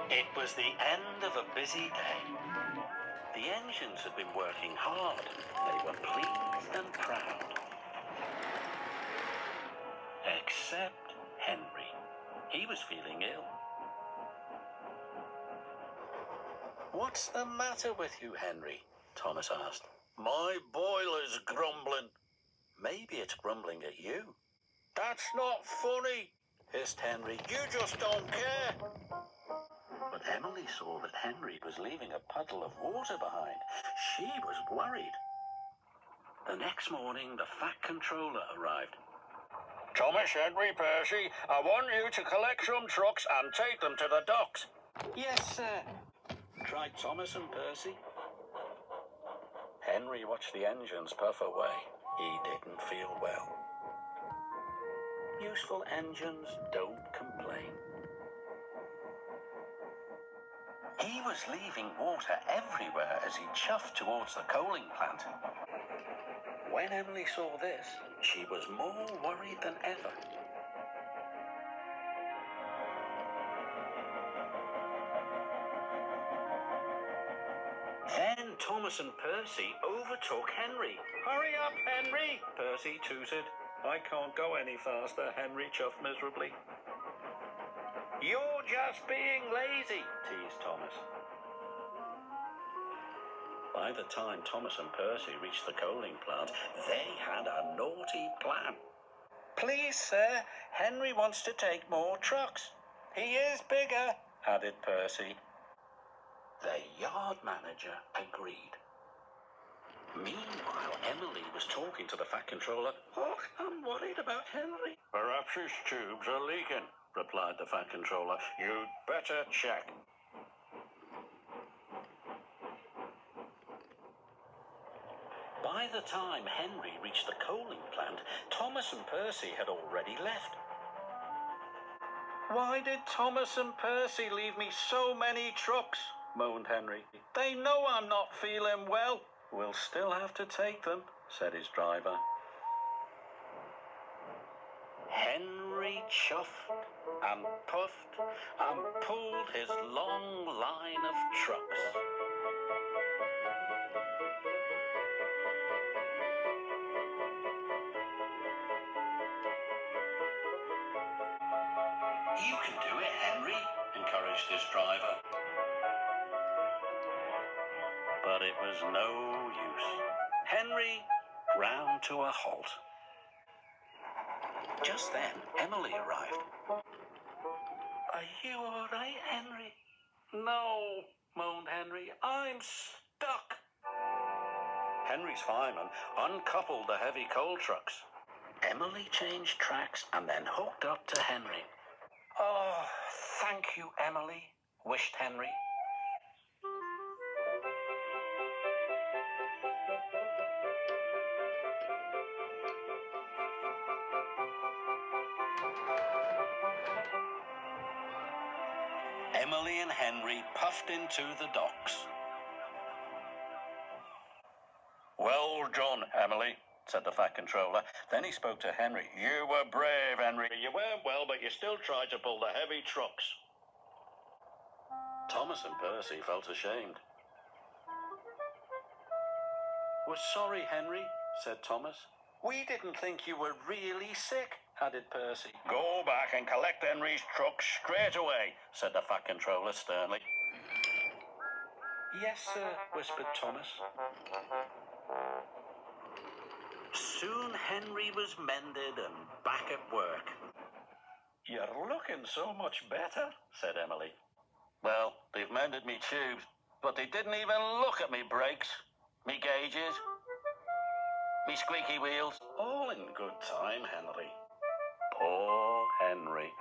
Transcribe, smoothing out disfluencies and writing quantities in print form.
It was the end of a busy day. The engines had been working hard. They were pleased and proud. Except Henry. He was feeling ill. "What's the matter with you, Henry?" Thomas asked. "My boiler's grumbling." "Maybe it's grumbling at you." "That's not funny," hissed Henry. "You just don't care." But Emily saw that Henry was leaving a puddle of water behind. She was worried. The next morning, the Fat Controller arrived. "Thomas, Henry, Percy, I want you to collect some trucks and take them to the docks." "Yes, sir," cried Thomas and Percy. Henry watched the engines puff away. He didn't feel well. Useful engines don't complain. He was leaving water everywhere as he chuffed towards the coaling plant. When Emily saw this, she was more worried than ever. Then Thomas and Percy overtook Henry. "Hurry up, Henry," Percy tooted. "I can't go any faster," Henry chuffed miserably. "You're just being lazy," teased Thomas. By the time Thomas and Percy reached the coaling plant, they had a naughty plan. "Please, sir, Henry wants to take more trucks." "He is bigger," added Percy. The yard manager agreed. Meanwhile, Emily was talking to the Fat Controller. "Oh, I'm worried about Henry." "Perhaps his tubes are leaking," replied the Fat Controller. "You'd better check." By the time Henry reached the coaling plant, Thomas and Percy had already left. "Why did Thomas and Percy leave me so many trucks?" moaned Henry. "They know I'm not feeling well." "We'll still have to take them," said his driver. Henry chuffed and puffed and pulled his long line of trucks. "You can do it, Henry," encouraged his driver. But it was no use. Henry ground to a halt. Just then, Emily arrived. "Are you all right, Henry?" "No," moaned Henry. "I'm stuck." Henry's fireman uncoupled the heavy coal trucks. Emily changed tracks and then hooked up to Henry. "Oh, thank you, Emily," wished Henry. Emily and Henry puffed into the docks. "Well done, Emily," said the Fat Controller. Then he spoke to Henry. "You were brave, Henry. You weren't well, but you still tried to pull the heavy trucks." Thomas and Percy felt ashamed. "We're sorry, Henry," said Thomas. "We didn't think you were really sick," added Percy. "Go back and collect Henry's truck straight away," said the Fat Controller sternly. "Yes, sir," whispered Thomas. Soon Henry was mended and back at work. "You're looking so much better," said Emily. "Well, they've mended me tubes, but they didn't even look at me brakes, me gauges, me squeaky wheels." "All in good time, Henry." Poor Henry.